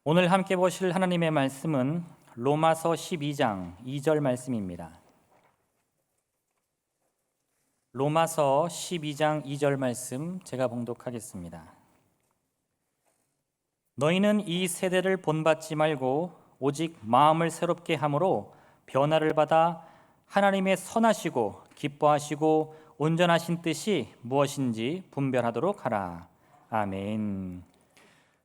오늘 함께 보실 하나님의 말씀은 로마서 12장 2절 말씀입니다. 로마서 12장 2절 말씀 제가 봉독하겠습니다. 너희는 이 세대를 본받지 말고 오직 마음을 새롭게 함으로 변화를 받아 하나님의 선하시고 기뻐하시고 온전하신 뜻이 무엇인지 분별하도록 하라. 아멘.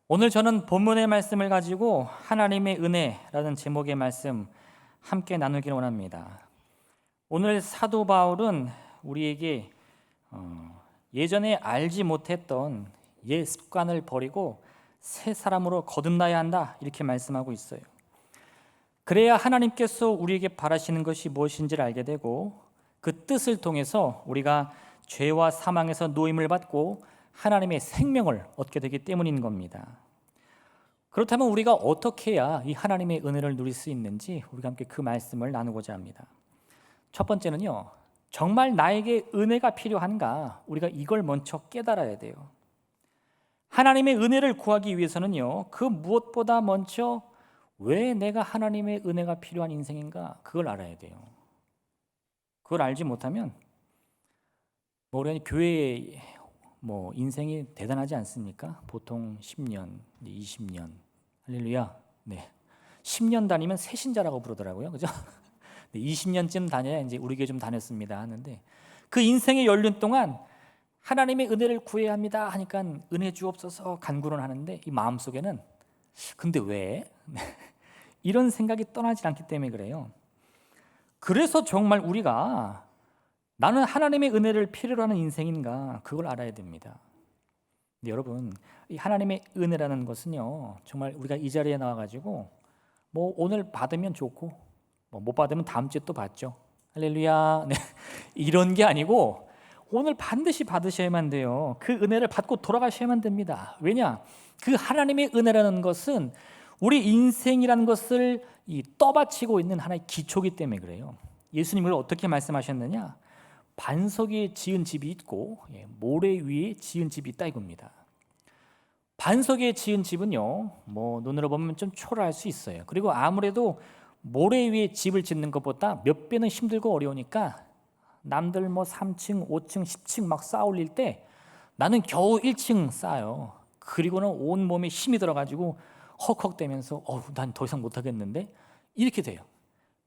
오늘 저는 본문의 말씀을 가지고 하나님의 은혜라는 제목의 말씀 함께 나누기를 원합니다. 오늘 사도 바울은 우리에게 예전에 알지 못했던 옛 습관을 버리고 새 사람으로 거듭나야 한다 이렇게 말씀하고 있어요. 그래야 하나님께서 우리에게 바라시는 것이 무엇인지를 알게 되고 그 뜻을 통해서 우리가 죄와 사망에서 노임을 받고 하나님의 생명을 얻게 되기 때문인 겁니다. 그렇다면 우리가 어떻게 해야 이 하나님의 은혜를 누릴 수 있는지 우리가 함께 그 말씀을 나누고자 합니다. 첫 번째는요, 정말 나에게 은혜가 필요한가? 우리가 이걸 먼저 깨달아야 돼요. 하나님의 은혜를 구하기 위해서는요, 그 무엇보다 먼저 왜 내가 하나님의 은혜가 필요한 인생인가? 그걸 알아야 돼요. 그걸 알지 못하면 우리가 교회의 인생이 대단하지 않습니까? 보통 10년, 20년, 할렐루야. 네, 10년 다니면 새신자라고 부르더라고요, 그죠? 20년쯤 다녀야 이제 우리 교회 좀 다녔습니다 하는데 그 인생의 연륜 동안 하나님의 은혜를 구해야 합니다 하니까 은혜 주옵소서 간구를 하는데 이 마음 속에는 근데 왜? 이런 생각이 떠나지 않기 때문에 그래요. 그래서 정말 우리가 나는 하나님의 은혜를 필요로 하는 인생인가 그걸 알아야 됩니다. 근데 여러분, 이 하나님의 은혜라는 것은요, 정말 우리가 이 자리에 나와가지고 오늘 받으면 좋고 못 받으면 다음 주에 또 받죠. 할렐루야. 네. 이런 게 아니고 오늘 반드시 받으셔야만 돼요. 그 은혜를 받고 돌아가셔야만 됩니다. 왜냐? 그 하나님의 은혜라는 것은 우리 인생이라는 것을 떠받치고 있는 하나의 기초이기 때문에 그래요. 예수님을 어떻게 말씀하셨느냐? 반석 위에 지은 집이 있고 모래 위에 지은 집이 있다 이겁니다. 반석 위에 지은 집은요, 눈으로 보면 좀 초라할 수 있어요. 그리고 아무래도 모래 위에 집을 짓는 것보다 몇 배는 힘들고 어려우니까 남들 3층, 5층, 10층 막 쌓아 올릴 때 나는 겨우 1층 쌓아요. 그리고는 온 몸에 힘이 들어가지고 헉헉대면서 난 더 이상 못하겠는데 이렇게 돼요.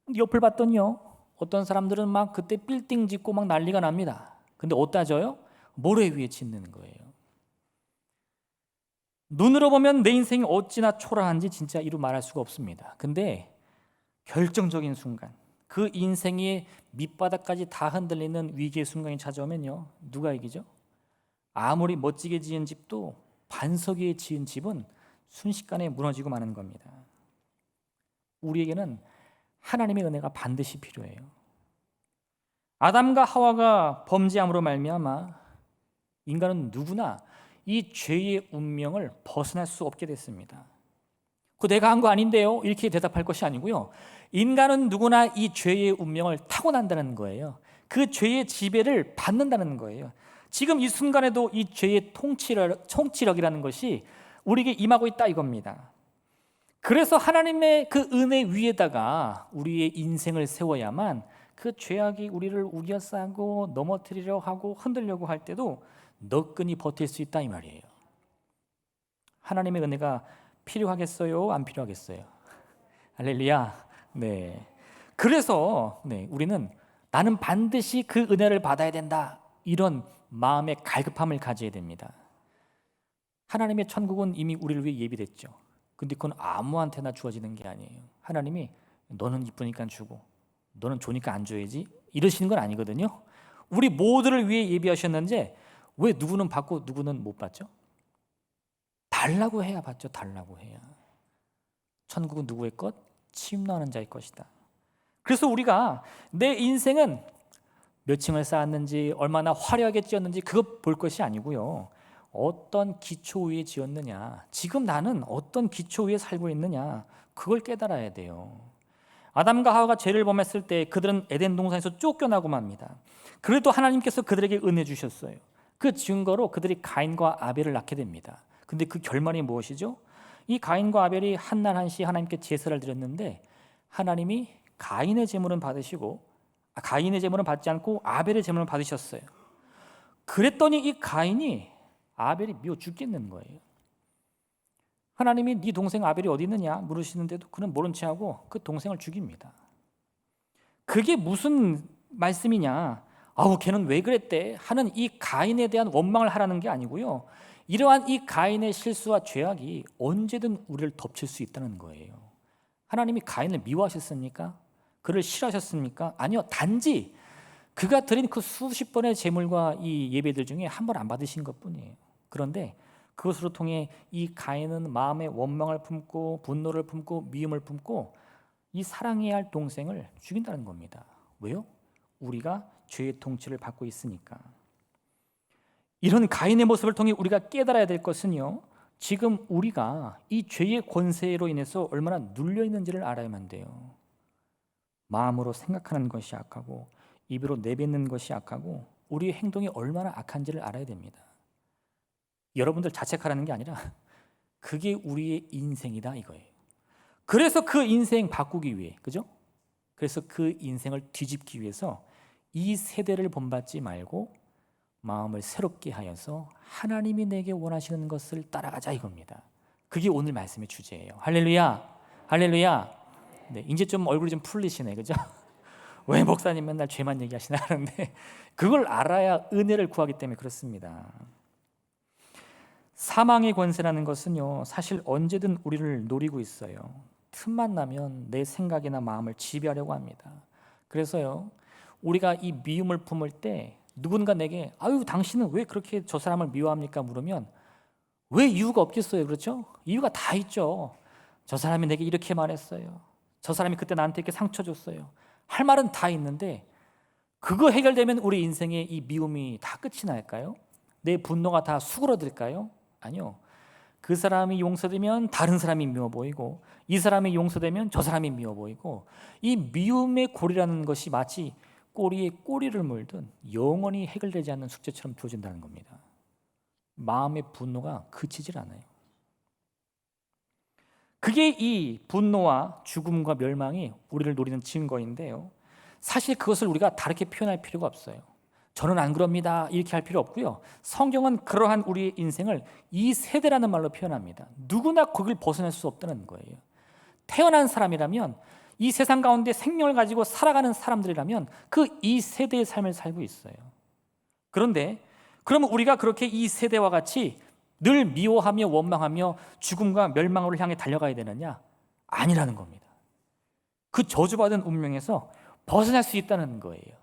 근데 옆을 봤더니요, 어떤 사람들은 막 그때 빌딩 짓고 막 난리가 납니다. 근데 어디다 져요? 모래 위에 짓는 거예요. 눈으로 보면 내 인생이 어찌나 초라한지 진짜 이루 말할 수가 없습니다. 근데 결정적인 순간, 그 인생의 밑바닥까지 다 흔들리는 위기의 순간이 찾아오면요, 누가 이기죠? 아무리 멋지게 지은 집도 반석 위에 지은 집은 순식간에 무너지고 마는 겁니다. 우리에게는 하나님의 은혜가 반드시 필요해요. 아담과 하와가 범죄함으로 말미암아 인간은 누구나 이 죄의 운명을 벗어날 수 없게 됐습니다. 그 내가 한 거 아닌데요? 이렇게 대답할 것이 아니고요. 인간은 누구나 이 죄의 운명을 타고난다는 거예요. 그 죄의 지배를 받는다는 거예요. 지금 이 순간에도 이 죄의 통치력이라는 것이 우리에게 임하고 있다 이겁니다. 그래서 하나님의 그 은혜 위에다가 우리의 인생을 세워야만 그 죄악이 우리를 우겨싸고 넘어뜨리려 하고 흔들려고 할 때도 너끈히 버틸 수 있다 이 말이에요. 하나님의 은혜가 필요하겠어요? 안 필요하겠어요? 할렐루야. 네. 그래서 우리는 나는 반드시 그 은혜를 받아야 된다 이런 마음의 갈급함을 가져야 됩니다. 하나님의 천국은 이미 우리를 위해 예비됐죠. 근데 그건 아무한테나 주어지는 게 아니에요. 하나님이 너는 이쁘니까 주고 너는 좋으니까 안 줘야지 이러시는 건 아니거든요. 우리 모두를 위해 예비하셨는데 왜 누구는 받고 누구는 못 받죠? 달라고 해야 받죠. 달라고 해야. 천국은 누구의 것? 침노하는 자의 것이다. 그래서 우리가 내 인생은 몇 층을 쌓았는지 얼마나 화려하게 지었는지 그거 볼 것이 아니고요. 어떤 기초 위에 지었느냐, 지금 나는 어떤 기초 위에 살고 있느냐, 그걸 깨달아야 돼요. 아담과 하와가 죄를 범했을 때 그들은 에덴 동산에서 쫓겨나고 맙니다. 그래도 하나님께서 그들에게 은혜 주셨어요. 그 증거로 그들이 가인과 아벨을 낳게 됩니다. 근데 그 결말이 무엇이죠? 이 가인과 아벨이 한 날 한시 하나님께 제사를 드렸는데 하나님이 가인의 제물은 가인의 제물은 받지 않고 아벨의 제물을 받으셨어요. 그랬더니 이 가인이 아벨이 미워 죽겠는 거예요. 하나님이 네 동생 아벨이 어디 있느냐 물으시는데도 그는 모른 채 하고 그 동생을 죽입니다. 그게 무슨 말씀이냐? 아우 걔는 왜 그랬대? 하는 이 가인에 대한 원망을 하라는 게 아니고요. 이러한 이 가인의 실수와 죄악이 언제든 우리를 덮칠 수 있다는 거예요. 하나님이 가인을 미워하셨습니까? 그를 싫어하셨습니까? 아니요. 단지 그가 드린 그 수십 번의 제물과 이 예배들 중에 한 번 안 받으신 것뿐이에요. 그런데 그것으로 통해 이 가인은 마음의 원망을 품고 분노를 품고 미움을 품고 이 사랑해야 할 동생을 죽인다는 겁니다. 왜요? 우리가 죄의 통치를 받고 있으니까. 이런 가인의 모습을 통해 우리가 깨달아야 될 것은요, 지금 우리가 이 죄의 권세로 인해서 얼마나 눌려 있는지를 알아야만 돼요. 마음으로 생각하는 것이 악하고 입으로 내뱉는 것이 악하고 우리의 행동이 얼마나 악한지를 알아야 됩니다. 여러분들 자책하라는 게 아니라 그게 우리의 인생이다 이거예요. 그래서 그 인생 바꾸기 위해, 그죠? 그래서 그 인생을 뒤집기 위해서 이 세대를 본받지 말고 마음을 새롭게 하여서 하나님이 내게 원하시는 것을 따라가자 이겁니다. 그게 오늘 말씀의 주제예요. 할렐루야, 할렐루야. 네, 이제 좀 얼굴이 좀 풀리시네, 그죠? 왜 목사님 맨날 죄만 얘기하시나 하는데 그걸 알아야 은혜를 구하기 때문에 그렇습니다. 사망의 권세라는 것은요, 사실 언제든 우리를 노리고 있어요. 틈만 나면 내 생각이나 마음을 지배하려고 합니다. 그래서요, 우리가 이 미움을 품을 때 누군가 내게 아유 당신은 왜 그렇게 저 사람을 미워합니까? 물으면 왜 이유가 없겠어요, 그렇죠? 이유가 다 있죠. 저 사람이 내게 이렇게 말했어요. 저 사람이 그때 나한테 이렇게 상처 줬어요. 할 말은 다 있는데 그거 해결되면 우리 인생의 이 미움이 다 끝이 날까요? 내 분노가 다 수그러들까요? 아니요. 그 사람이 용서되면 다른 사람이 미워 보이고 이 사람이 용서되면 저 사람이 미워 보이고 이 미움의 골이라는 것이 마치 꼬리에 꼬리를 물든 영원히 해결되지 않는 숙제처럼 주어진다는 겁니다. 마음의 분노가 그치질 않아요. 그게 이 분노와 죽음과 멸망이 우리를 노리는 증거인데요. 사실 그것을 우리가 다르게 표현할 필요가 없어요. 저는 안 그럽니다 이렇게 할 필요 없고요. 성경은 그러한 우리의 인생을 이 세대라는 말로 표현합니다. 누구나 거길 벗어날 수 없다는 거예요. 태어난 사람이라면 이 세상 가운데 생명을 가지고 살아가는 사람들이라면 그 이 세대의 삶을 살고 있어요. 그런데 그러면 우리가 그렇게 이 세대와 같이 늘 미워하며 원망하며 죽음과 멸망으로 향해 달려가야 되느냐? 아니라는 겁니다. 그 저주받은 운명에서 벗어날 수 있다는 거예요.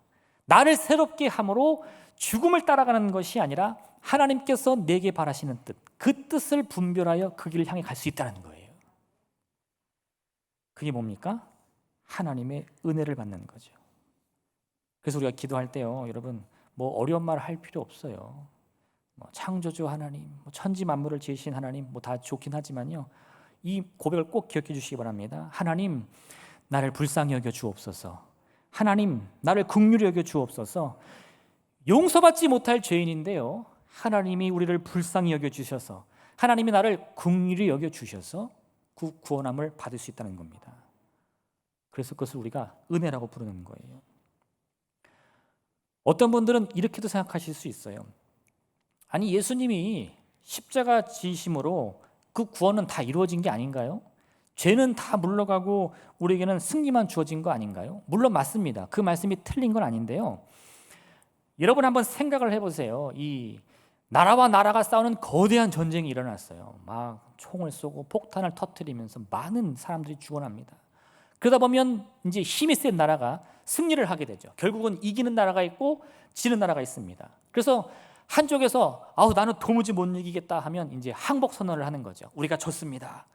나를 새롭게 함으로 죽음을 따라가는 것이 아니라 하나님께서 내게 바라시는 뜻, 그 뜻을 분별하여 그 길을 향해 갈 수 있다는 거예요. 그게 뭡니까? 하나님의 은혜를 받는 거죠. 그래서 우리가 기도할 때요, 여러분 뭐 어려운 말 할 필요 없어요. 뭐 창조주 하나님, 뭐 천지 만물을 지으신 하나님, 뭐 다 좋긴 하지만요, 이 고백을 꼭 기억해 주시기 바랍니다. 하나님, 나를 불쌍히 여겨 주옵소서. 하나님, 나를 긍휼히 여겨 주옵소서. 용서받지 못할 죄인인데요, 하나님이 우리를 불쌍히 여겨 주셔서 하나님이 나를 긍휼히 여겨 주셔서 그 구원함을 받을 수 있다는 겁니다. 그래서 그것을 우리가 은혜라고 부르는 거예요. 어떤 분들은 이렇게도 생각하실 수 있어요. 아니 예수님이 십자가 지심으로 그 구원은 다 이루어진 게 아닌가요? 죄는 다 물러가고 우리에게는 승리만 주어진 거 아닌가요? 물론 맞습니다. 그 말씀이 틀린 건 아닌데요. 여러분 한번 생각을 해보세요. 이 나라와 나라가 싸우는 거대한 전쟁이 일어났어요. 막 총을 쏘고 폭탄을 터뜨리면서 많은 사람들이 죽어납니다. 그러다 보면 이제 힘이 센 나라가 승리를 하게 되죠. 결국은 이기는 나라가 있고 지는 나라가 있습니다. 그래서 한쪽에서 나는 도무지 못 이기겠다 하면 이제 항복 선언을 하는 거죠. 우리가 졌습니다.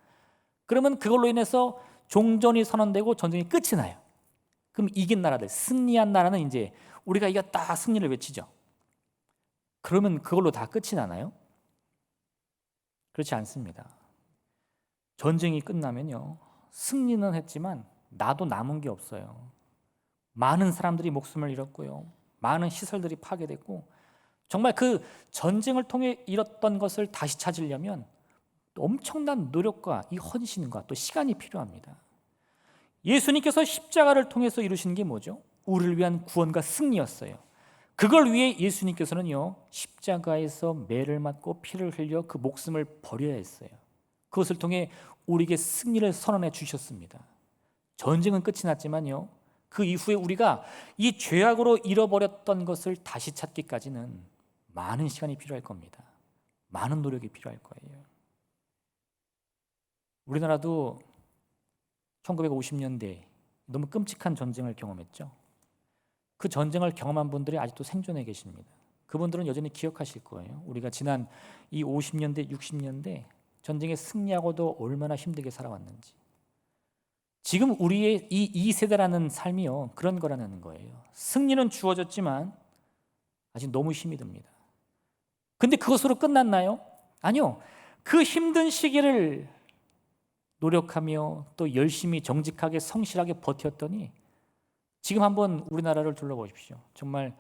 그러면 그걸로 인해서 종전이 선언되고 전쟁이 끝이 나요. 그럼 이긴 나라들, 승리한 나라는 이제 우리가 이겼다 승리를 외치죠. 그러면 그걸로 다 끝이 나나요? 그렇지 않습니다. 전쟁이 끝나면요, 승리는 했지만 나도 남은 게 없어요. 많은 사람들이 목숨을 잃었고요, 많은 시설들이 파괴됐고, 정말 그 전쟁을 통해 잃었던 것을 다시 찾으려면 또 엄청난 노력과 이 헌신과 또 시간이 필요합니다. 예수님께서 십자가를 통해서 이루신 게 뭐죠? 우리를 위한 구원과 승리였어요. 그걸 위해 예수님께서는요, 십자가에서 매를 맞고 피를 흘려 그 목숨을 버려야 했어요. 그것을 통해 우리에게 승리를 선언해 주셨습니다. 전쟁은 끝이 났지만요, 그 이후에 우리가 이 죄악으로 잃어버렸던 것을 다시 찾기까지는 많은 시간이 필요할 겁니다. 많은 노력이 필요할 거예요. 우리나라도 1950년대 너무 끔찍한 전쟁을 경험했죠. 그 전쟁을 경험한 분들이 아직도 생존해 계십니다. 그분들은 여전히 기억하실 거예요. 우리가 지난 이 50년대, 60년대 전쟁에 승리하고도 얼마나 힘들게 살아왔는지. 지금 우리의 이 세대라는 삶이요, 그런 거라는 거예요. 승리는 주어졌지만 아직 너무 힘이 듭니다. 근데 그것으로 끝났나요? 아니요. 그 힘든 시기를 노력하며 또 열심히 정직하게 성실하게 버텼더니 지금 한번 우리나라를 둘러보십시오. 정말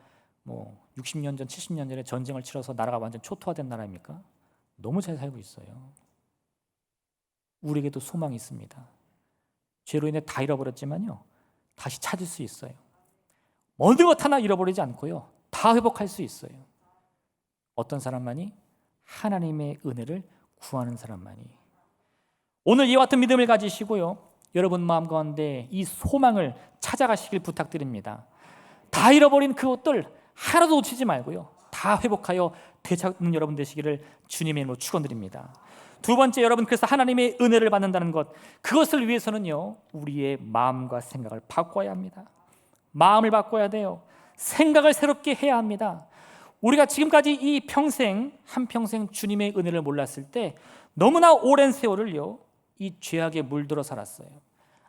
60년 전, 70년 전에 전쟁을 치러서 나라가 완전 초토화된 나라입니까? 너무 잘 살고 있어요. 우리에게도 소망이 있습니다. 죄로 인해 다 잃어버렸지만요, 다시 찾을 수 있어요. 어느 것 하나 잃어버리지 않고요, 다 회복할 수 있어요. 어떤 사람만이? 하나님의 은혜를 구하는 사람만이. 오늘 이와 같은 믿음을 가지시고요, 여러분 마음 가운데 이 소망을 찾아가시길 부탁드립니다. 다 잃어버린 그것들 하나도 놓치지 말고요, 다 회복하여 되찾는 여러분 되시기를 주님의 이름으로 축원드립니다. 두 번째, 여러분, 그래서 하나님의 은혜를 받는다는 것, 그것을 위해서는요, 우리의 마음과 생각을 바꿔야 합니다. 마음을 바꿔야 돼요. 생각을 새롭게 해야 합니다. 우리가 지금까지 이 평생, 한평생 주님의 은혜를 몰랐을 때 너무나 오랜 세월을요, 이 죄악에 물들어 살았어요.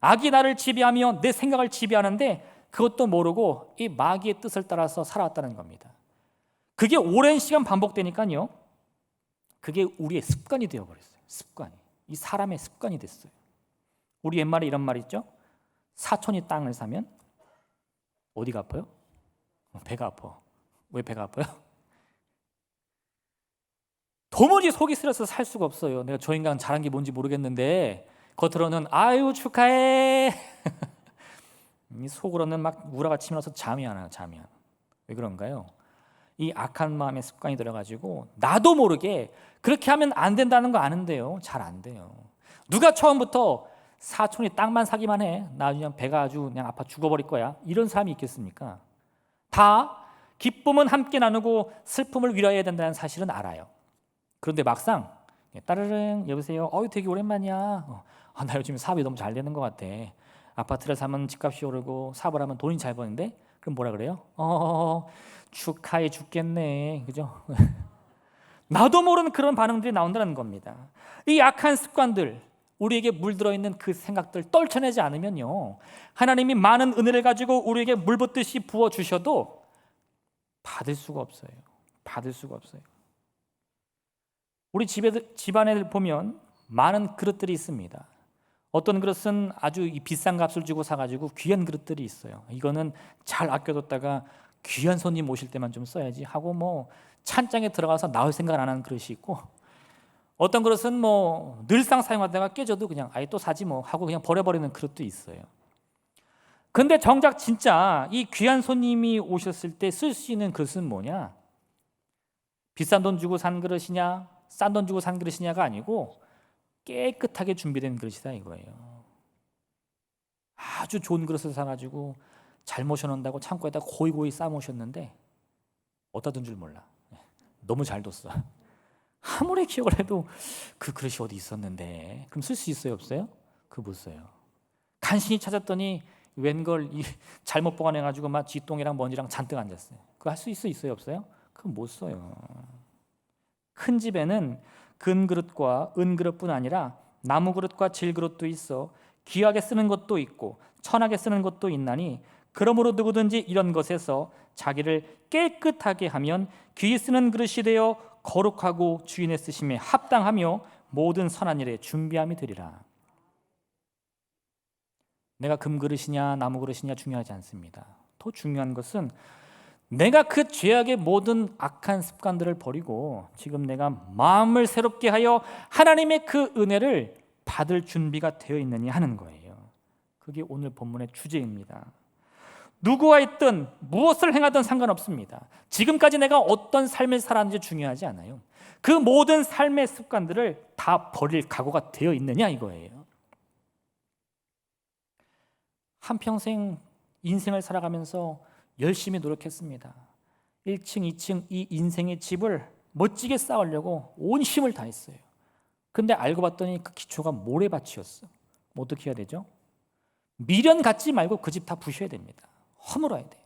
악이 나를 지배하며 내 생각을 지배하는데 그것도 모르고 이 마귀의 뜻을 따라서 살아왔다는 겁니다. 그게 오랜 시간 반복되니까요, 그게 우리의 습관이 되어버렸어요. 습관이. 이 사람의 습관이 됐어요. 우리 옛말에 이런 말 있죠? 사촌이 땅을 사면 어디가 아파요? 배가 아파. 왜 배가 아파요? 도무지 속이 쓰려서 살 수가 없어요. 내가 저 인간 잘한 게 뭔지 모르겠는데 겉으로는 아유 축하해 이 속으로는 막 우라가 치면서 잠이 안 와요. 잠이 안 와요. 왜 그런가요? 이 악한 마음의 습관이 들어가지고 나도 모르게 그렇게 하면 안 된다는 거 아는데요, 잘 안 돼요. 누가 처음부터 사촌이 땅만 사기만 해, 나중에 배가 아주 그냥 아파 죽어버릴 거야, 이런 사람이 있겠습니까? 다 기쁨은 함께 나누고 슬픔을 위로해야 된다는 사실은 알아요. 그런데 막상 따르릉 여보세요, 되게 오랜만이야. 나 요즘 사업이 너무 잘 되는 것 같아. 아파트를 사면 집값이 오르고 사업을 하면 돈이 잘 버는데, 그럼 뭐라 그래요? 축하해 죽겠네, 그죠? 나도 모르는 그런 반응들이 나온다는 겁니다. 이 악한 습관들, 우리에게 물들어 있는 그 생각들 떨쳐내지 않으면요, 하나님이 많은 은혜를 가지고 우리에게 물붓듯이 부어 주셔도 받을 수가 없어요. 받을 수가 없어요. 우리 집안에 보면 많은 그릇들이 있습니다. 어떤 그릇은 아주 비싼 값을 주고 사가지고 귀한 그릇들이 있어요. 이거는 잘 아껴뒀다가 귀한 손님 오실 때만 좀 써야지 하고 찬장에 들어가서 나올 생각을 안 하는 그릇이 있고, 어떤 그릇은 늘상 사용하다가 깨져도 그냥 아예 또 사지 하고 그냥 버려버리는 그릇도 있어요. 근데 정작 진짜 이 귀한 손님이 오셨을 때 쓸 수 있는 그릇은 뭐냐? 비싼 돈 주고 산 그릇이냐, 싼 돈 주고 산 그릇이냐가 아니고 깨끗하게 준비된 그릇이다 이거예요. 아주 좋은 그릇을 사가지고 잘 모셔놓는다고 창고에다 고이고이 싸모셨는데 어디다 둔 줄 몰라. 너무 잘 뒀어. 아무리 기억을 해도 그 그릇이 어디 있었는데, 그럼 쓸 수 있어요, 없어요? 그거 못 써요. 간신히 찾았더니 웬걸 잘못 보관해가지고 막 쥐똥이랑 먼지랑 잔뜩 앉았어요. 그거 할 수 있어요, 없어요? 그거 못 써요. 큰 집에는 금그릇과 은그릇뿐 아니라 나무그릇과 질그릇도 있어 귀하게 쓰는 것도 있고 천하게 쓰는 것도 있나니, 그러므로 누구든지 이런 것에서 자기를 깨끗하게 하면 귀히 쓰는 그릇이 되어 거룩하고 주인의 쓰심에 합당하며 모든 선한 일에 준비함이 되리라. 내가 금그릇이냐 나무그릇이냐 중요하지 않습니다. 더 중요한 것은 내가 그 죄악의 모든 악한 습관들을 버리고 지금 내가 마음을 새롭게 하여 하나님의 그 은혜를 받을 준비가 되어 있느냐 하는 거예요. 그게 오늘 본문의 주제입니다. 누구와 있든 무엇을 행하든 상관없습니다. 지금까지 내가 어떤 삶을 살았는지 중요하지 않아요. 그 모든 삶의 습관들을 다 버릴 각오가 되어 있느냐 이거예요. 한평생 인생을 살아가면서 열심히 노력했습니다. 1층, 2층 이 인생의 집을 멋지게 쌓으려고 온 힘을 다했어요. 근데 알고 봤더니 그 기초가 모래밭이었어. 어떻게 해야 되죠? 미련 갖지 말고 그 집 다 부셔야 됩니다. 허물어야 돼요.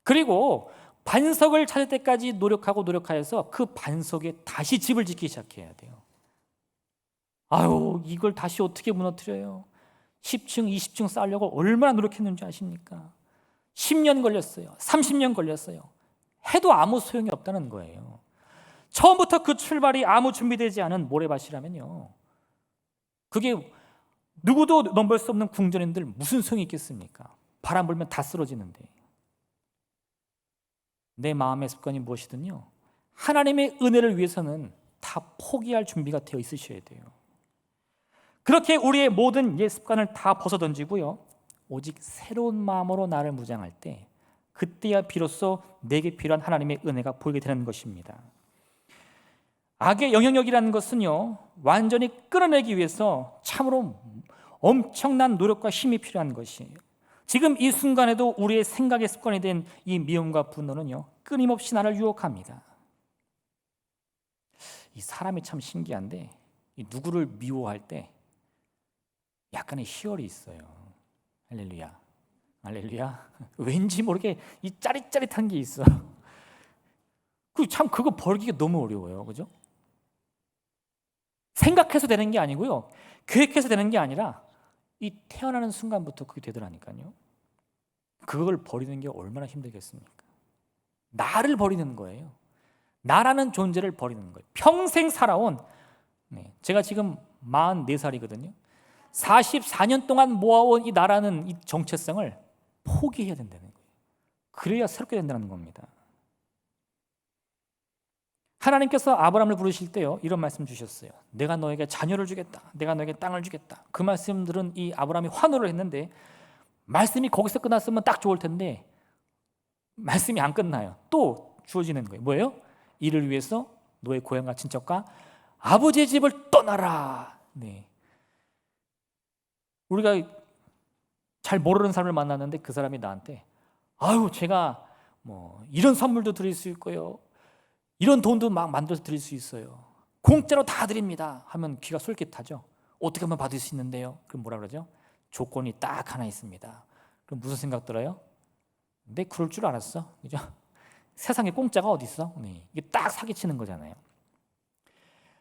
그리고 반석을 찾을 때까지 노력하여서 그 반석에 다시 집을 짓기 시작해야 돼요. 아유, 이걸 다시 어떻게 무너뜨려요? 10층, 20층 쌓으려고 얼마나 노력했는지 아십니까? 10년 걸렸어요. 30년 걸렸어요. 해도 아무 소용이 없다는 거예요. 처음부터 그 출발이 아무 준비되지 않은 모래밭이라면요, 그게 누구도 넘볼 수 없는 궁전인들 무슨 소용이 있겠습니까? 바람 불면 다 쓰러지는데. 내 마음의 습관이 무엇이든요, 하나님의 은혜를 위해서는 다 포기할 준비가 되어 있으셔야 돼요. 그렇게 우리의 모든 옛 습관을 다 벗어던지고요, 오직 새로운 마음으로 나를 무장할 때, 그때야 비로소 내게 필요한 하나님의 은혜가 보이게 되는 것입니다. 악의 영향력이라는 것은요, 완전히 끊어내기 위해서 참으로 엄청난 노력과 힘이 필요한 것이에요. 지금 이 순간에도 우리의 생각의 습관이 된 이 미움과 분노는요, 끊임없이 나를 유혹합니다. 이 사람이 참 신기한데, 이 누구를 미워할 때 약간의 희열이 있어요. 할렐루야, 할렐루야. 왠지 모르게 이 짜릿짜릿한 게 있어. 참 그거 버리기가 너무 어려워요, 그죠? 생각해서 되는 게 아니고요, 계획해서 되는 게 아니라 이 태어나는 순간부터 그게 되더라니까요. 그걸 버리는 게 얼마나 힘들겠습니까? 나를 버리는 거예요. 나라는 존재를 버리는 거예요. 평생 살아온, 제가 지금 44살이거든요. 44년 동안 모아온 이 나라는 이 정체성을 포기해야 된다는 거예요. 그래야 새롭게 된다는 겁니다. 하나님께서 아브라함을 부르실 때요, 이런 말씀 주셨어요. 내가 너에게 자녀를 주겠다. 내가 너에게 땅을 주겠다. 그 말씀들은 이 아브라함이 환호를 했는데, 말씀이 거기서 끝났으면 딱 좋을 텐데 말씀이 안 끝나요. 또 주어지는 거예요. 뭐예요? 이를 위해서 너의 고향과 친척과 아버지의 집을 떠나라. 우리가 잘 모르는 사람을 만났는데 그 사람이 나한테, 아유, 제가 뭐 이런 선물도 드릴 수 있고요, 이런 돈도 막 만들어서 드릴 수 있어요, 공짜로 다 드립니다 하면 귀가 솔깃하죠. 어떻게 하면 받을 수 있는데요? 그럼 뭐라 그러죠? 조건이 딱 하나 있습니다. 그럼 무슨 생각 들어요? 내 그럴 줄 알았어, 그죠? 세상에 공짜가 어디 있어? 이게 딱 사기치는 거잖아요.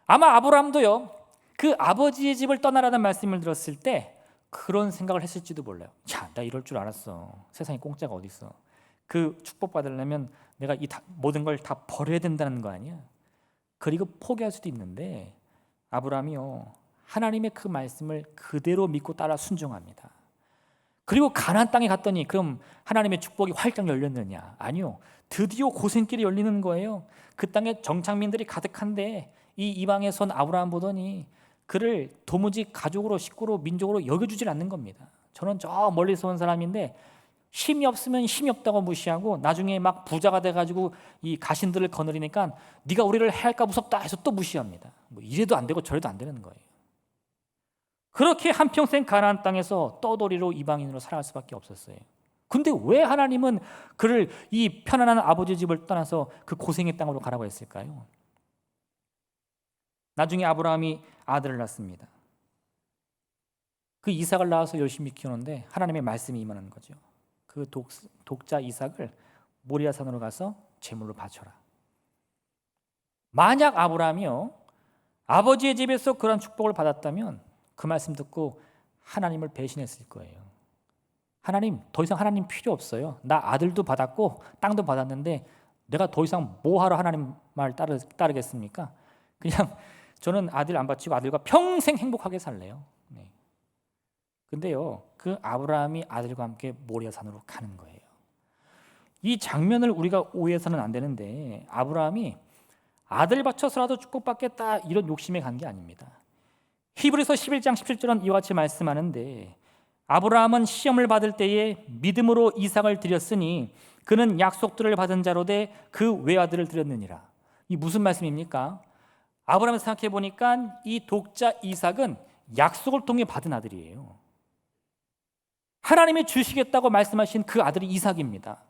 아마 아브라함도요, 그 아버지의 집을 떠나라는 말씀을 들었을 때 그런 생각을 했을지도 몰라요. 자, 나 이럴 줄 알았어. 세상에 공짜가 어디 있어? 그 축복 받으려면 내가 이 모든 걸 다 버려야 된다는 거 아니야? 그리고 포기할 수도 있는데, 아브라함이요, 하나님의 그 말씀을 그대로 믿고 따라 순종합니다. 그리고 가나안 땅에 갔더니 그럼 하나님의 축복이 활짝 열렸느냐? 아니요. 드디어 고생길이 열리는 거예요. 그 땅에 정착민들이 가득한데 이 이방의 선 아브라함 보더니 그를 도무지 가족으로, 식구로, 민족으로 여겨주질 않는 겁니다. 저는 저 멀리서 온 사람인데 힘이 없으면 힘이 없다고 무시하고, 나중에 막 부자가 돼가지고 이 가신들을 거느리니까 네가 우리를 해할까 무섭다 해서 또 무시합니다. 뭐 이래도 안 되고 저래도 안 되는 거예요. 그렇게 한평생 가나안 땅에서 떠돌이로 이방인으로 살아갈 수밖에 없었어요. 근데 왜 하나님은 그를 이 편안한 아버지 집을 떠나서 그 고생의 땅으로 가라고 했을까요? 나중에 아브라함이 아들을 낳습니다. 그 이삭을 낳아서 열심히 키우는데 하나님의 말씀이 임하는 거죠. 그 독자 이삭을 모리아산으로 가서 제물로 바쳐라. 만약 아브라함이요, 아버지의 집에서 그런 축복을 받았다면 그 말씀 듣고 하나님을 배신했을 거예요. 하나님, 더 이상 하나님 필요 없어요. 나 아들도 받았고 땅도 받았는데 내가 더 이상 뭐하러 하나님 말 따르겠습니까? 그냥 저는 아들 안 바치고 아들과 평생 행복하게 살래요. 근데요, 그 아브라함이 아들과 함께 모리아산으로 가는 거예요. 이 장면을 우리가 오해해서는 안 되는데, 아브라함이 아들 바쳐서라도 축복받겠다 이런 욕심에 간 게 아닙니다. 히브리서 11장 17절은 이와 같이 말씀하는데, 아브라함은 시험을 받을 때에 믿음으로 이삭을 드렸으니 그는 약속들을 받은 자로 돼 그 외아들을 드렸느니라. 이 무슨 말씀입니까? 아브라함을 생각해 보니까 이 독자 이삭은 약속을 통해 받은 아들이에요. 하나님이 주시겠다고 말씀하신 그 아들이 이삭입니다.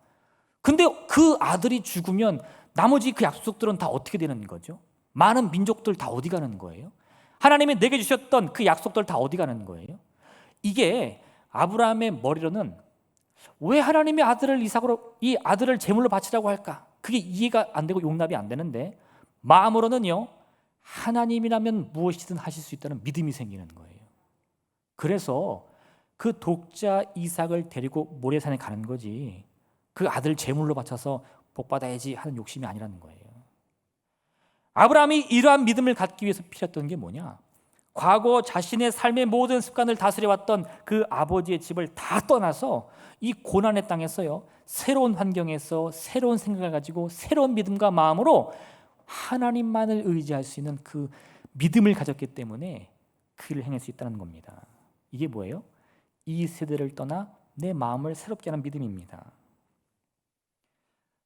근데 그 아들이 죽으면 나머지 그 약속들은 다 어떻게 되는 거죠? 많은 민족들 다 어디 가는 거예요? 하나님이 내게 주셨던 그 약속들 다 어디 가는 거예요? 이게 아브라함의 머리로는 왜 하나님이 아들을 이삭으로, 이 아들을 제물로 바치라고 할까? 그게 이해가 안 되고 용납이 안 되는데, 마음으로는요, 하나님이라면 무엇이든 하실 수 있다는 믿음이 생기는 거예요. 그래서 그 독자 이삭을 데리고 모리아산에 가는 거지, 그 아들 제물로 바쳐서 복받아야지 하는 욕심이 아니라는 거예요. 아브라함이 이러한 믿음을 갖기 위해서 필요했던 게 뭐냐? 과거 자신의 삶의 모든 습관을 다스려왔던 그 아버지의 집을 다 떠나서 이 고난의 땅에서요, 새로운 환경에서 새로운 생각을 가지고 새로운 믿음과 마음으로 하나님만을 의지할 수 있는 그 믿음을 가졌기 때문에 그 일을 행할 수 있다는 겁니다. 이게 뭐예요? 이 세대를 떠나 내 마음을 새롭게 하는 믿음입니다.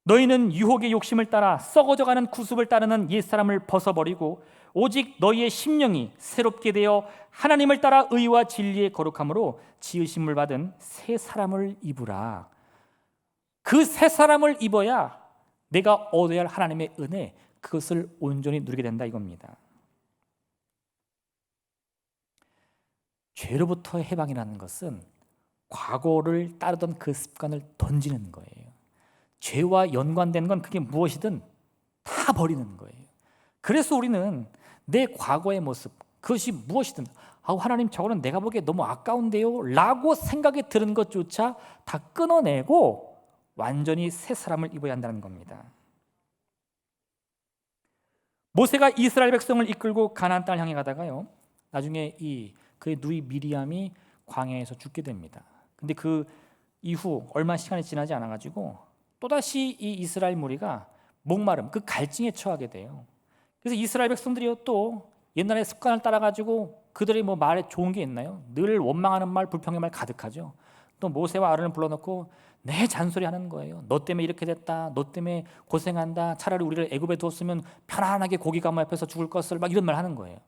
너희는 유혹의 욕심을 따라 썩어져가는 구습을 따르는 옛사람을 벗어버리고 오직 너희의 심령이 새롭게 되어 하나님을 따라 의와 진리의 거룩함으로 지으심을 받은 새 사람을 입으라. 그 새 사람을 입어야 내가 얻어야 할 하나님의 은혜, 그것을 온전히 누리게 된다 이겁니다. 죄로부터 해방이라는 것은 과거를 따르던 그 습관을 던지는 거예요. 죄와 연관된 건 그게 무엇이든 다 버리는 거예요. 그래서 우리는 내 과거의 모습, 그것이 무엇이든 하나님 저거는 내가 보기에 너무 아까운데요 라고 생각이 드는 것조차 다 끊어내고 완전히 새 사람을 입어야 한다는 겁니다. 모세가 이스라엘 백성을 이끌고 가나안 땅을 향해 가다가요, 나중에 그의 누이 미리암이 광야에서 죽게 됩니다. 근데 그 이후 얼마 시간이 지나지 않아가지고 또다시 이 이스라엘 무리가 목마름, 그 갈증에 처하게 돼요. 그래서 이스라엘 백성들이요, 또 옛날의 습관을 따라가지고 그들이 뭐 말에 좋은 게 있나요? 늘 원망하는 말, 불평의 말 가득하죠. 또 모세와 아론을 불러놓고 내 잔소리하는 거예요. 너 때문에 이렇게 됐다, 너 때문에 고생한다, 차라리 우리를 애굽에 두었으면 편안하게 고기 가무 앞에서 죽을 것을, 막 이런 말 하는 거예요.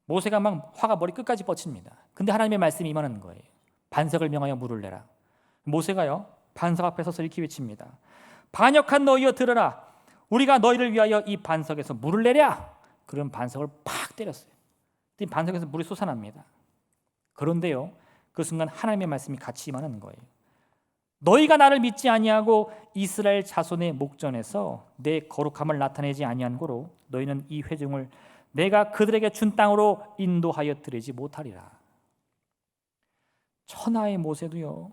모세가 막 화가 머리 끝까지 뻗칩니다. 근데 하나님의 말씀이 임하는 거예요. 반석을 명하여 물을 내라. 모세가요, 반석 앞에 서서 이렇게 외칩니다. 반역한 너희여 들으라. 우리가 너희를 위하여 이 반석에서 물을 내랴. 그런 반석을 팍 때렸어요. 반석에서 물이 솟아납니다. 그런데요, 그 순간 하나님의 말씀이 같이 임하는 거예요. 너희가 나를 믿지 아니하고 이스라엘 자손의 목전에서 내 거룩함을 나타내지 아니한 고로 너희는 이 회중을 내가 그들에게 준 땅으로 인도하여 드리지 못하리라. 천하의 모세도요,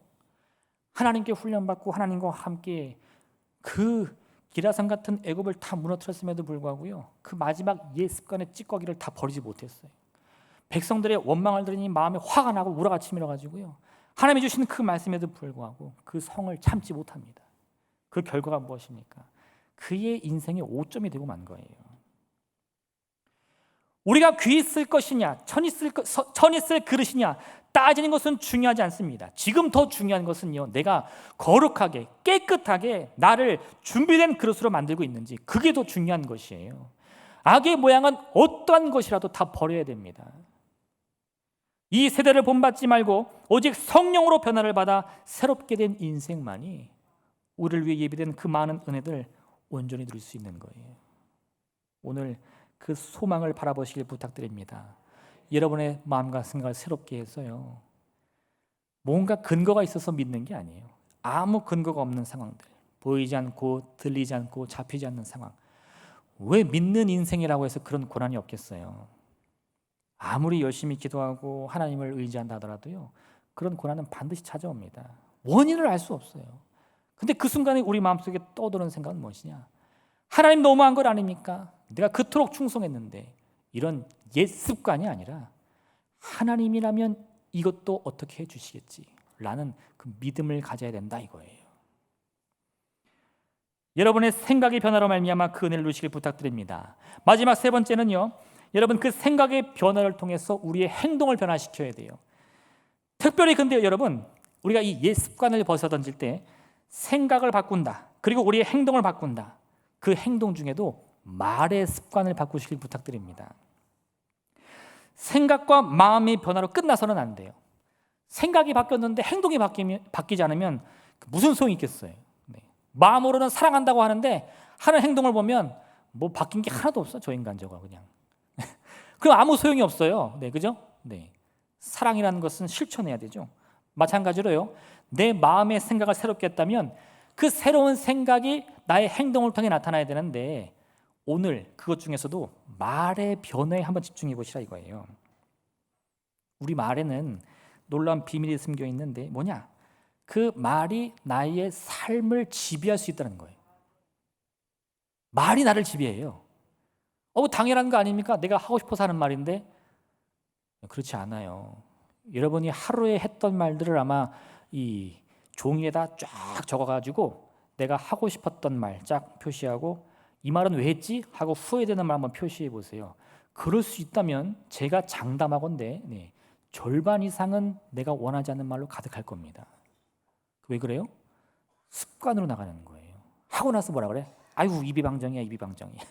하나님께 훈련받고 하나님과 함께 그 기라산 같은 애굽을 다 무너뜨렸음에도 불구하고요, 그 마지막 옛 습관의 찌꺼기를 다 버리지 못했어요. 백성들의 원망을 들으니 마음에 화가 나고 우라가 치밀어가지고요, 하나님이 주시는 그 말씀에도 불구하고 그 성을 참지 못합니다. 그 결과가 무엇입니까? 그의 인생의 오점이 되고 만 거예요. 우리가 귀 쓸 것이냐, 천이 쓸 그릇이냐 따지는 것은 중요하지 않습니다. 지금 더 중요한 것은요, 내가 거룩하게 깨끗하게 나를 준비된 그릇으로 만들고 있는지, 그게 더 중요한 것이에요. 악의 모양은 어떠한 것이라도 다 버려야 됩니다. 이 세대를 본받지 말고 오직 성령으로 변화를 받아 새롭게 된 인생만이 우리를 위해 예비된 그 많은 은혜들 온전히 누릴 수 있는 거예요. 오늘 그 소망을 바라보시길 부탁드립니다. 여러분의 마음과 생각을 새롭게 해서요, 뭔가 근거가 있어서 믿는 게 아니에요. 아무 근거가 없는 상황들, 보이지 않고 들리지 않고 잡히지 않는 상황, 왜 믿는 인생이라고 해서 그런 고난이 없겠어요? 아무리 열심히 기도하고 하나님을 의지한다 하더라도요, 그런 고난은 반드시 찾아옵니다. 원인을 알 수 없어요. 근데 그 순간에 우리 마음속에 떠도는 생각은 무엇이냐? 하나님 너무한 것 아닙니까? 내가 그토록 충성했는데. 이런 옛 습관이 아니라 하나님이라면 이것도 어떻게 해주시겠지 라는 그 믿음을 가져야 된다 이거예요. 여러분의 생각의 변화로 말미암아 그 은혜를 누리시길 부탁드립니다. 마지막 세 번째는요, 여러분 그 생각의 변화를 통해서 우리의 행동을 변화시켜야 돼요. 특별히 근데 여러분, 우리가 이 옛 습관을 벗어던질 때 생각을 바꾼다, 그리고 우리의 행동을 바꾼다. 그 행동 중에도 말의 습관을 바꾸시길 부탁드립니다. 생각과 마음의 변화로 끝나서는 안 돼요. 생각이 바뀌었는데 행동이 바뀌지 않으면 무슨 소용이 있겠어요. 네. 마음으로는 사랑한다고 하는데 하는 행동을 보면 뭐 바뀐 게 하나도 없어. 저 인간 저거 그냥. 그럼 아무 소용이 없어요. 네, 그죠? 네. 사랑이라는 것은 실천해야 되죠. 마찬가지로요. 내 마음의 생각을 새롭게 했다면 그 새로운 생각이 나의 행동을 통해 나타나야 되는데 오늘 그것 중에서도 말의 변화에 한번 집중해 보시라 이거예요. 우리 말에는 놀라운 비밀이 숨겨 있는데 뭐냐? 그 말이 나의 삶을 지배할 수 있다는 거예요. 말이 나를 지배해요. 당연한 거 아닙니까? 내가 하고 싶어서 하는 말인데 그렇지 않아요. 여러분이 하루에 했던 말들을 아마 이 종이에다 쫙 적어가지고 내가 하고 싶었던 말 쫙 표시하고 이 말은 왜 했지? 하고 후회되는 말 한번 표시해 보세요. 그럴 수 있다면 제가 장담하건대 절반 이상은 내가 원하지 않는 말로 가득할 겁니다. 왜 그래요? 습관으로 나가는 거예요. 하고 나서 뭐라 그래? 아이고 입이 방정이야, 입이 방정이야.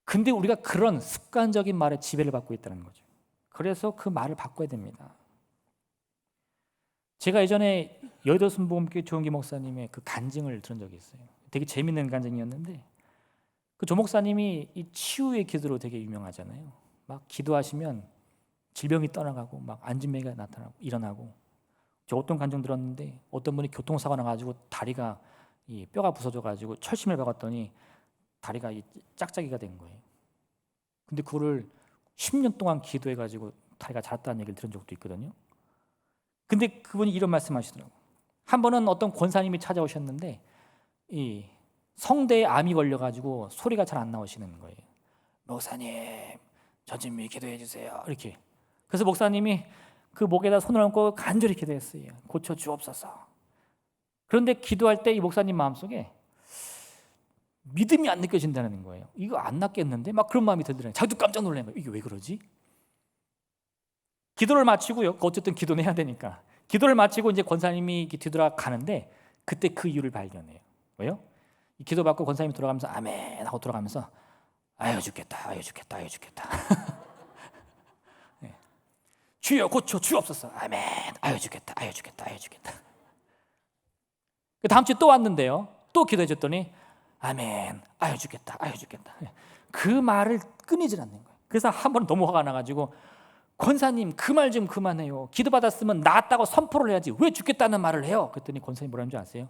근데 우리가 그런 습관적인 말에 지배를 받고 있다는 거죠. 그래서 그 말을 바꿔야 됩니다. 제가 예전에 여의도 순복음교회 조은기 목사님의 그 간증을 들은 적이 있어요. 되게 재밌는 간증이었는데 그 조 목사님이 이 치유의 기도로 되게 유명하잖아요. 막 기도하시면 질병이 떠나가고 막 안진매가 나타나고 일어나고. 저 어떤 간증 들었는데 어떤 분이 교통사고 나가지고 다리가 이 뼈가 부서져가지고 철심을 박았더니 다리가 이 짝짝이가 된 거예요. 근데 그거를 10년 동안 기도해가지고 다리가 자랐다는 얘기를 들은 적도 있거든요. 근데 그분이 이런 말씀하시더라고요. 한 번은 어떤 권사님이 찾아오셨는데 이 성대에 암이 걸려가지고 소리가 잘 안 나오시는 거예요. 목사님, 저 좀 기도해 주세요. 이렇게. 그래서 목사님이 그 목에다 손을 얹고 간절히 기도했어요. 고쳐 주옵소서. 그런데 기도할 때 이 목사님 마음속에 믿음이 안 느껴진다는 거예요. 이거 안 낫겠는데? 막 그런 마음이 들더라고요. 자기도 깜짝 놀란 거예요. 이게 왜 그러지? 기도를 마치고요. 어쨌든 기도는 해야 되니까. 기도를 마치고 이제 권사님이 뒤돌아 가는데 그때 그 이유를 발견해요. 왜요? 이 기도 받고 권사님이 돌아가면서 아멘 하고 돌아가면서 아유 죽겠다, 아유 죽겠다, 아유 죽겠다. 네. 주여 고쳐 주옵소서. 아멘. 아유 죽겠다, 아유 죽겠다, 아유 죽겠다. 그 다음 주에 또 왔는데요. 또 기도해 줬더니 아멘. 아유 죽겠다, 아유 죽겠다. 그 말을 끊이질 않는 거예요. 그래서 한 번 너무 화가 나가지고 권사님 그 말 좀 그만해요. 기도받았으면 낫다고 선포를 해야지 왜 죽겠다는 말을 해요? 그랬더니 권사님 뭐라는 줄 아세요?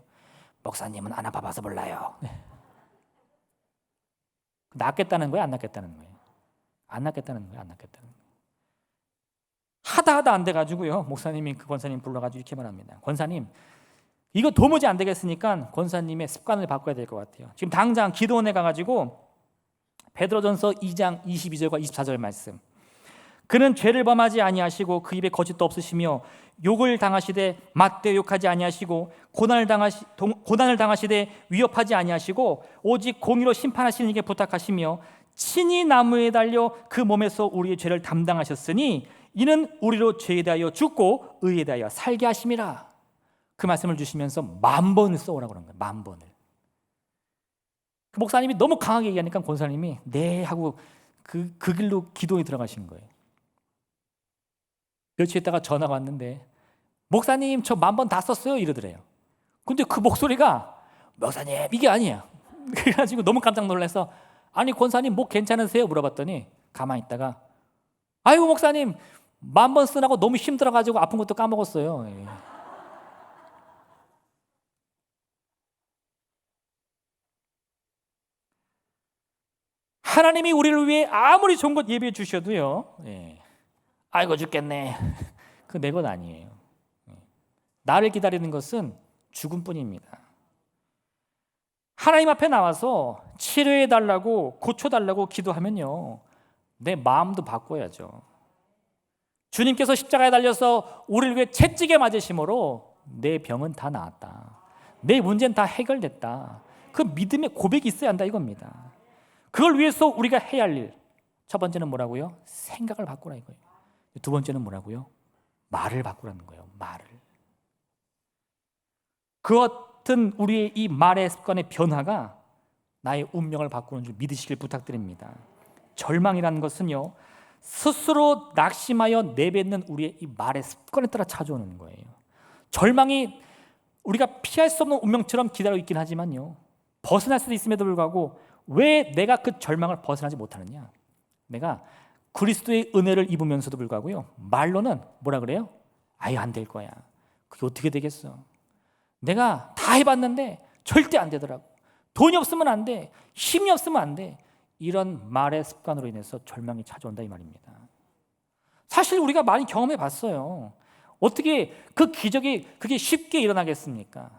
목사님은 안 아파봐서 몰라요. 낫겠다는 거예요? 안 낫겠다는 거예요? 안 낫겠다는 거예요? 안 낫겠다는 거예요? 하다 안 돼가지고요. 목사님이 그 권사님 불러가지고 이렇게 말합니다. 권사님 이거 도무지 안 되겠으니까 권사님의 습관을 바꿔야 될 것 같아요. 지금 당장 기도원에 가가지고 베드로전서 2장 22절과 24절 말씀. 그는 죄를 범하지 아니하시고 그 입에 거짓도 없으시며 욕을 당하시되 맞대 욕하지 아니하시고 고난을 당하시되 위협하지 아니하시고 오직 공의로 심판하시는 이에게 부탁하시며 친히 나무에 달려 그 몸에서 우리의 죄를 담당하셨으니 이는 우리로 죄에 대하여 죽고 의에 대하여 살게 하심이라. 그 말씀을 주시면서 10,000번을 써오라고 그런 거예요. 10,000번을. 그 목사님이 너무 강하게 얘기하니까 권사님이 네 하고 그 길로 기도에 들어가신 거예요. 며칠 있다가 전화가 왔는데 목사님 저 10,000번 다 썼어요 이러더래요. 근데 그 목소리가 목사님 이게 아니에요. 그래가지고 너무 깜짝 놀라서 아니 권사님 목 괜찮으세요? 물어봤더니 가만히 있다가 아이고 목사님 10,000번 쓰라고 너무 힘들어가지고 아픈 것도 까먹었어요. 하나님이 우리를 위해 아무리 좋은 것 예비해 주셔도요. 아이고 죽겠네. 그 내 것 아니에요. 나를 기다리는 것은 죽음뿐입니다. 하나님 앞에 나와서 치료해 달라고 고쳐 달라고 기도하면요. 내 마음도 바꿔야죠. 주님께서 십자가에 달려서 우리를 위해 채찍에 맞으심으로 내 병은 다 나았다. 내 문제는 다 해결됐다. 그 믿음의 고백이 있어야 한다 이겁니다. 그걸 위해서 우리가 해야 할 일, 첫 번째는 뭐라고요? 생각을 바꾸라 이거예요. 두 번째는 뭐라고요? 말을 바꾸라는 거예요. 말을. 그 어떤 우리의 이 말의 습관의 변화가 나의 운명을 바꾸는 줄 믿으시길 부탁드립니다. 절망이라는 것은요, 스스로 낙심하여 내뱉는 우리의 이 말의 습관에 따라 찾아오는 거예요. 절망이 우리가 피할 수 없는 운명처럼 기다리고 있긴 하지만요, 벗어날 수도 있음에도 불구하고 왜 내가 그 절망을 벗어나지 못하느냐? 내가 그리스도의 은혜를 입으면서도 불구하고요, 말로는 뭐라 그래요? 아예 안 될 거야. 그게 어떻게 되겠어? 내가 다 해봤는데 절대 안 되더라고. 돈이 없으면 안 돼. 힘이 없으면 안 돼. 이런 말의 습관으로 인해서 절망이 찾아온다 이 말입니다. 사실 우리가 많이 경험해 봤어요. 어떻게 그 기적이 그게 쉽게 일어나겠습니까?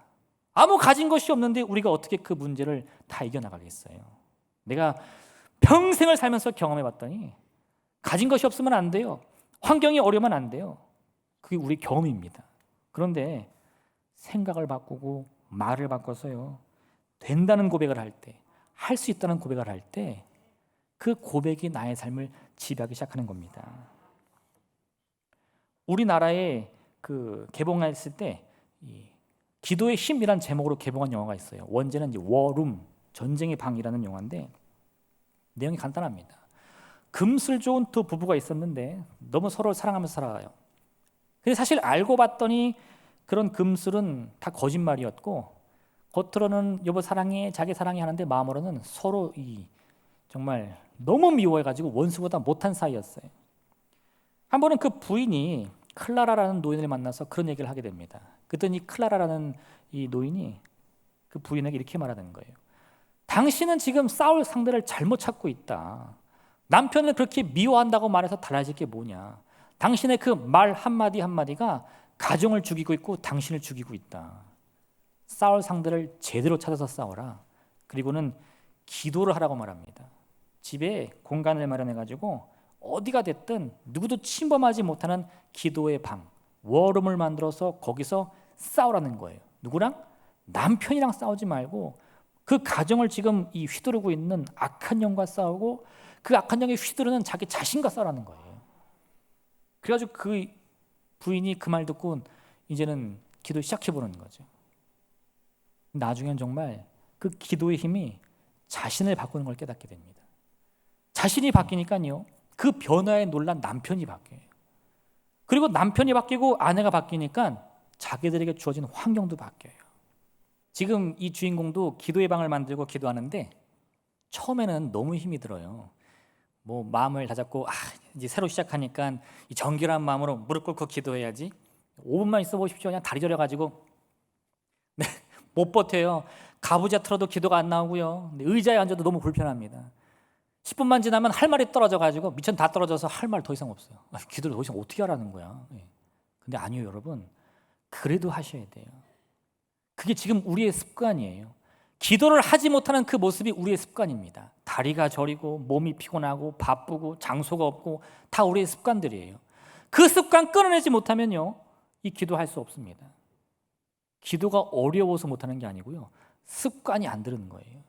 아무 가진 것이 없는데 우리가 어떻게 그 문제를 다 이겨나가겠어요? 내가 평생을 살면서 경험해 봤더니 가진 것이 없으면 안 돼요. 환경이 어려우면 안 돼요. 그게 우리 경험입니다. 그런데 생각을 바꾸고 말을 바꿔서요, 된다는 고백을 할 때, 할 수 있다는 고백을 할 때 그 고백이 나의 삶을 지배하기 시작하는 겁니다. 우리나라에 그 개봉했을 때 기도의 힘이란 제목으로 개봉한 영화가 있어요. 원제는 이제 워룸, 전쟁의 방이라는 영화인데 내용이 간단합니다. 금슬 좋은 두 부부가 있었는데 너무 서로 사랑하면서 살아가요. 근데 사실 알고 봤더니 그런 금슬은 다 거짓말이었고 겉으로는 여보 사랑해, 자기 사랑해 하는데 마음으로는 서로 정말 너무 미워해가지고 원수보다 못한 사이였어요. 한 번은 그 부인이 클라라라는 노인을 만나서 그런 얘기를 하게 됩니다. 그랬더니 클라라라는 이 노인이 그 부인에게 이렇게 말하는 거예요. 당신은 지금 싸울 상대를 잘못 찾고 있다. 남편을 그렇게 미워한다고 말해서 달라질 게 뭐냐. 당신의 그 말 한마디 한마디가 가정을 죽이고 있고 당신을 죽이고 있다. 싸울 상대를 제대로 찾아서 싸워라. 그리고는 기도를 하라고 말합니다. 집에 공간을 마련해가지고 어디가 됐든 누구도 침범하지 못하는 기도의 방, 워룸을 만들어서 거기서 싸우라는 거예요. 누구랑? 남편이랑 싸우지 말고 그 가정을 지금 휘두르고 있는 악한 영과 싸우고 그 악한 영에 휘두르는 자기 자신과 싸우라는 거예요. 그래가지고 그 부인이 그 말 듣고 이제는 기도 시작해보는 거죠. 나중엔 정말 그 기도의 힘이 자신을 바꾸는 걸 깨닫게 됩니다. 자신이 바뀌니까요, 그 변화에 놀란 남편이 바뀌어요. 그리고 남편이 바뀌고 아내가 바뀌니까 자기들에게 주어진 환경도 바뀌어요. 지금 이 주인공도 기도의 방을 만들고 기도하는데 처음에는 너무 힘이 들어요. 뭐 마음을 다잡고 이제 새로 시작하니까 이 정결한 마음으로 무릎 꿇고 기도해야지. 5분만 있어 보십시오. 그냥 다리 저려가지고 못 버텨요. 가부좌 틀어도 기도가 안 나오고요. 의자에 앉아도 너무 불편합니다. 10분만 지나면 할 말이 떨어져가지고 미천 다 떨어져서 할 말 더 이상 없어요. 기도를 더 이상 어떻게 하라는 거야. 근데 아니요 여러분, 그래도 하셔야 돼요. 그게 지금 우리의 습관이에요. 기도를 하지 못하는 그 모습이 우리의 습관입니다. 다리가 저리고 몸이 피곤하고 바쁘고 장소가 없고 다 우리의 습관들이에요. 그 습관 끊어내지 못하면요, 이 기도할 수 없습니다. 기도가 어려워서 못하는 게 아니고요, 습관이 안 들은 거예요.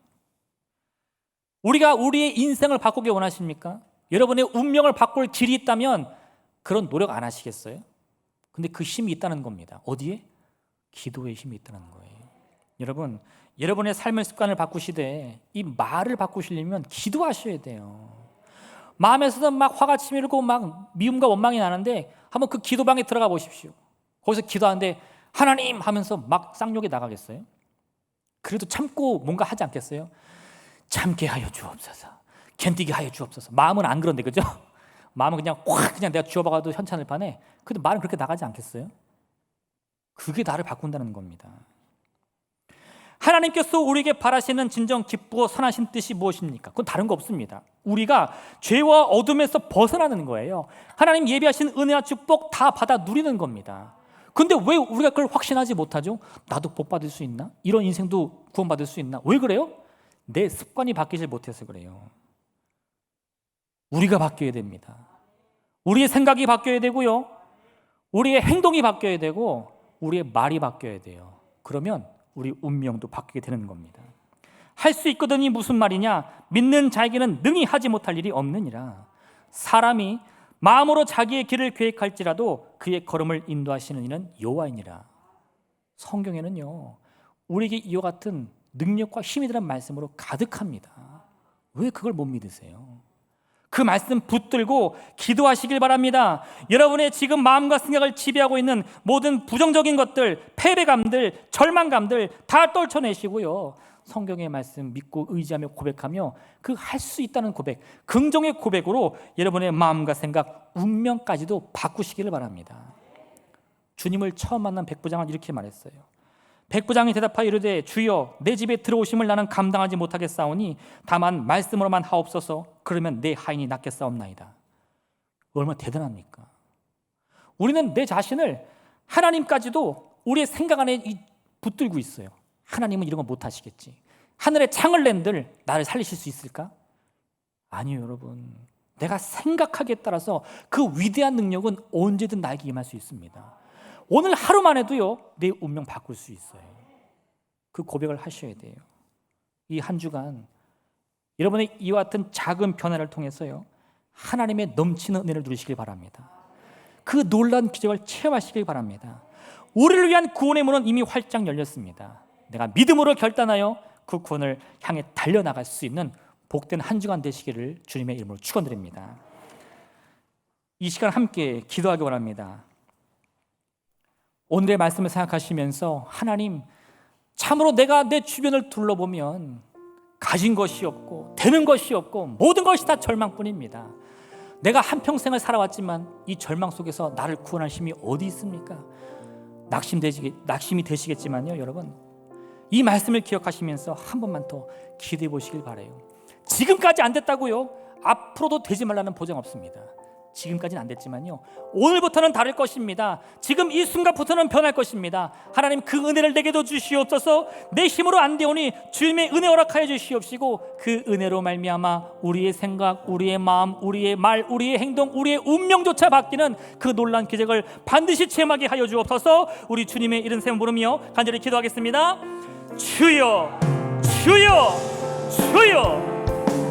우리가 우리의 인생을 바꾸기 원하십니까? 여러분의 운명을 바꿀 길이 있다면 그런 노력 안 하시겠어요? 근데 그 힘이 있다는 겁니다. 어디에? 기도의 힘이 있다는 거예요. 여러분, 여러분의 삶의 습관을 바꾸시되 이 말을 바꾸시려면 기도하셔야 돼요. 마음에서도 막 화가 치밀고 막 미움과 원망이 나는데 한번 그 기도방에 들어가 보십시오. 거기서 기도하는데 하나님 하면서 막 쌍욕이 나가겠어요? 그래도 참고 뭔가 하지 않겠어요? 참게 하여 주옵소서, 견디게 하여 주옵소서. 마음은 안 그런데, 그죠? 마음은 그냥 확 그냥 내가 쥐어박아도 현찬을 파네. 근데 말은 그렇게 나가지 않겠어요? 그게 나를 바꾼다는 겁니다. 하나님께서 우리에게 바라시는 진정 기쁘고 선하신 뜻이 무엇입니까? 그건 다른 거 없습니다. 우리가 죄와 어둠에서 벗어나는 거예요. 하나님 예비하신 은혜와 축복 다 받아 누리는 겁니다. 근데 왜 우리가 그걸 확신하지 못하죠? 나도 복 받을 수 있나? 이런 인생도 구원받을 수 있나? 왜 그래요? 내 습관이 바뀌지 못해서 그래요. 우리가 바뀌어야 됩니다. 우리의 생각이 바뀌어야 되고요, 우리의 행동이 바뀌어야 되고 우리의 말이 바뀌어야 돼요. 그러면 우리 운명도 바뀌게 되는 겁니다. 할 수 있거든이 무슨 말이냐? 믿는 자에게는 능히 하지 못할 일이 없느니라. 사람이 마음으로 자기의 길을 계획할지라도 그의 걸음을 인도하시는 이는 여호와이니라. 성경에는요, 우리에게 이와 같은 능력과 힘이 되는 말씀으로 가득합니다. 왜 그걸 못 믿으세요? 그 말씀 붙들고 기도하시길 바랍니다. 여러분의 지금 마음과 생각을 지배하고 있는 모든 부정적인 것들, 패배감들, 절망감들 다 떨쳐내시고요, 성경의 말씀 믿고 의지하며 고백하며 그 할 수 있다는 고백, 긍정의 고백으로 여러분의 마음과 생각, 운명까지도 바꾸시기를 바랍니다. 주님을 처음 만난 백부장은 이렇게 말했어요. 백부장이 대답하여 이르되 주여 내 집에 들어오심을 나는 감당하지 못하겠사오니 다만 말씀으로만 하옵소서. 그러면 내 하인이 낫겠사옵나이다. 얼마나 대단합니까? 우리는 내 자신을 하나님까지도 우리의 생각 안에 붙들고 있어요. 하나님은 이런 거 못하시겠지. 하늘에 창을 낸들 나를 살리실 수 있을까? 아니요, 여러분. 내가 생각하기에 따라서 그 위대한 능력은 언제든 나에게 임할 수 있습니다. 오늘 하루만 해도요, 내 운명 바꿀 수 있어요. 그 고백을 하셔야 돼요. 이 한 주간 여러분의 이와 같은 작은 변화를 통해서요, 하나님의 넘치는 은혜를 누리시길 바랍니다. 그 놀라운 기적을 체험하시길 바랍니다. 우리를 위한 구원의 문은 이미 활짝 열렸습니다. 내가 믿음으로 결단하여 그 구원을 향해 달려나갈 수 있는 복된 한 주간 되시기를 주님의 이름으로 축원드립니다. 이 시간 함께 기도하기 원합니다. 오늘의 말씀을 생각하시면서 하나님, 참으로 내가 내 주변을 둘러보면 가진 것이 없고 되는 것이 없고 모든 것이 다 절망뿐입니다. 내가 한평생을 살아왔지만 이 절망 속에서 나를 구원할 힘이 어디 있습니까? 낙심이 되시겠지만요, 여러분, 이 말씀을 기억하시면서 한 번만 더 기도해 보시길 바라요. 지금까지 안 됐다고요? 앞으로도 되지 말라는 보장 없습니다. 지금까지는 안 됐지만요, 오늘부터는 다를 것입니다. 지금 이 순간부터는 변할 것입니다. 하나님, 그 은혜를 내게도 주시옵소서. 내 힘으로 안 되오니 주님의 은혜 허락하여 주시옵시고 그 은혜로 말미암아 우리의 생각, 우리의 마음, 우리의 말, 우리의 행동, 우리의 운명조차 바뀌는 그 놀라운 기적을 반드시 체험하게 하여 주옵소서. 우리 주님의 이름 세움 부르며 간절히 기도하겠습니다. 주여, 주여, 주여.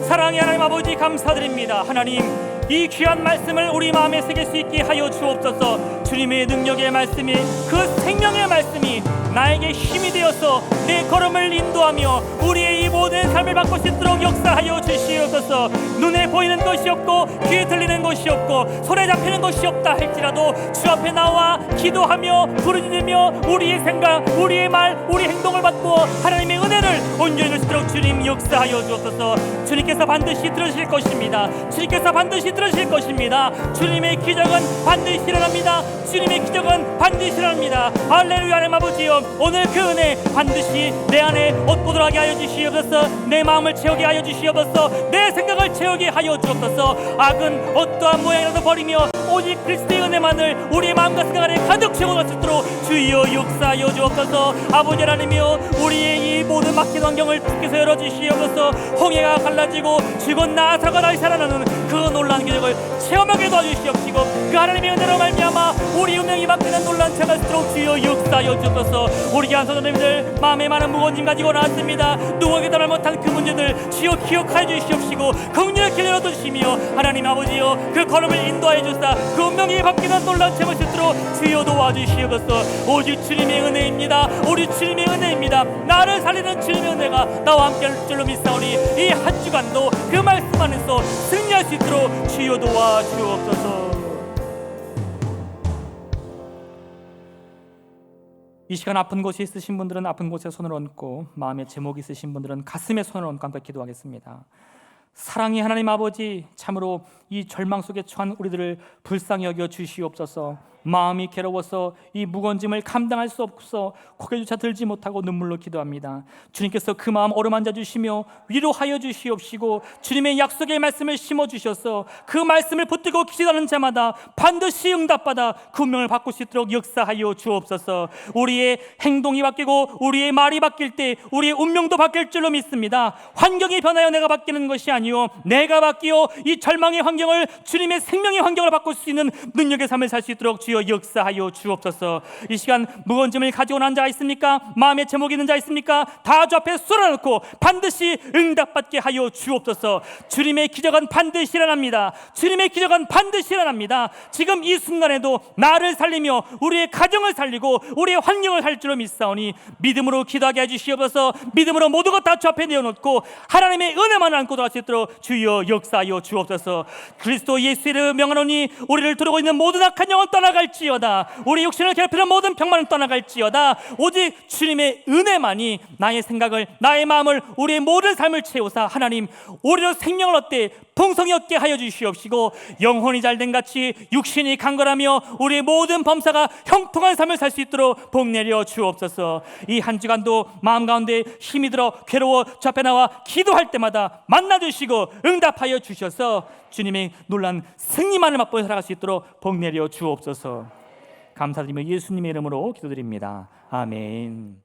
사랑의 하나님 아버지, 감사드립니다. 하나님, 이 귀한 말씀을 우리 마음에 새길 수 있게 하여 주옵소서. 주님의 능력의 말씀이, 그 생명의 말씀이 나에게 힘이 되어서 내 걸음을 인도하며 우리의 이 모든 삶을 바꿀 수 있도록 역사하여 주시옵소서. 눈에 보이는 것이 없고 귀에 들리는 것이 없고 손에 잡히는 것이 없다 할지라도 주 앞에 나와 기도하며 부르짖으며 우리의 생각, 우리의 말, 우리 행동을 바꾸어 하나님의 은혜를 온전히 줄 수 있도록 주님 역사하여 주옵소서. 주님께서 반드시 들으실 것입니다. 주님께서 반드시 들으실 것입니다. 주님의 기적은 반드시 일어납니다. 주님의 기적은 반드시 일어납니다. 할렐루야. 하나님 아버지여, 오늘 그 은혜 반드시 내 안에 얻고들하게 하여 주시옵소서. 내 마음을 채우게 하여 주시옵소서. 내 생각을 채우게 하여 주옵소서. 악은 어떠한 모양이라도 버리며 오직 그리스도의 은혜만을 우리의 마음과 생각 안에 가득 채워갈 수 있도록 주여 역사하여 주옵소서. 아버지 하나님이여, 우리의 이 모든 막힌 환경을 주께서 열어주시옵소서. 홍해가 갈라지고 죽은 나사가 다시 살아나는 그 놀라운 기적을 체험하게 도와주시옵시고 그 하나님의 은혜로 말미암아 우리 운명이 바뀌는 놀라운 체험할 수 있도록 주여 역사하여 주옵소서. 우리 귀한 성도님들, 마음에 많은 무거운 짐 가지고 나왔습니다. 누구에게도 말 못한 그 문제들 주여 기억하여 주시옵시고 긍휼을 길러 주시며 하나님 아버지여, 그 걸음을 인도하여 주사 그 운명이 바뀌는 놀라운 체험할 수 있도록 주여 도와주시옵소서. 오직 주님의 은혜입니다. 우리 주님의 은혜입니다. 나를 살리는 주님의 은혜가 나와 함께 할 줄로 믿사오니 이 한 주간도 그 말씀 안에서 승리할 수 있도록 주여 도와주옵소서. 이 시간 아픈 곳이 있으신 분들은 아픈 곳에 손을 얹고, 마음에 제목이 있으신 분들은 가슴에 손을 얹고 함께 기도하겠습니다. 사랑의 하나님 아버지, 참으로 이 절망 속에 처한 우리들을 불쌍히 여겨 주시옵소서. 마음이 괴로워서 이 무거운 짐을 감당할 수 없어 고개조차 들지 못하고 눈물로 기도합니다. 주님께서 그 마음 어루만져 주시며 위로하여 주시옵시고 주님의 약속의 말씀을 심어주셔서 그 말씀을 붙들고 기도하는 자마다 반드시 응답받아 그 운명을 바꿀 수 있도록 역사하여 주옵소서. 우리의 행동이 바뀌고 우리의 말이 바뀔 때 우리의 운명도 바뀔 줄로 믿습니다. 환경이 변하여 내가 바뀌는 것이 아니요, 내가 바뀌어 이 절망의 환경을 주님의 생명의 환경을 바꿀 수 있는 능력의 삶을 살 수 있도록 주여 주여 역사하여 주옵소서. 이 시간 무거운 짐을 가지고 난 자 있습니까? 마음에 제목이 있는 자 있습니까? 다 주 앞에 쏟아놓고 반드시 응답받게 하여 주옵소서. 주님의 기적은 반드시 일어납니다. 주님의 기적은 반드시 일어납니다. 지금 이 순간에도 나를 살리며 우리의 가정을 살리고 우리의 환경을 살 줄로 믿사오니 믿음으로 기도하게 해주시옵소서. 믿음으로 모든 것 다 주 앞에 내어놓고 하나님의 은혜만 안고 돌아갈 수 있도록 주여 역사하여 주옵소서. 그리스도 예수의 이름으로 명하노니 우리를 두르고 있는 모든 악한 영은 떠나갈지어다. 우리 육신을 괴롭히는 모든 병만은 떠나갈지어다. 오직 주님의 은혜만이 나의 생각을, 나의 마음을, 우리의 모든 삶을 채우사 하나님 우리로 생명을 얻되 풍성히 얻게 하여 주시옵시고, 영혼이 잘된 같이 육신이 강건하며 우리의 모든 범사가 형통한 삶을 살 수 있도록 복 내려 주옵소서. 이 한 주간도 마음 가운데 힘이 들어 괴로워 주 앞에 나와 기도할 때마다 만나주시고 응답하여 주셔서 주님의 놀란 승리만을 맛보여 살아갈 수 있도록 복 내려 주옵소서. 감사드리며 예수님의 이름으로 기도드립니다. 아멘.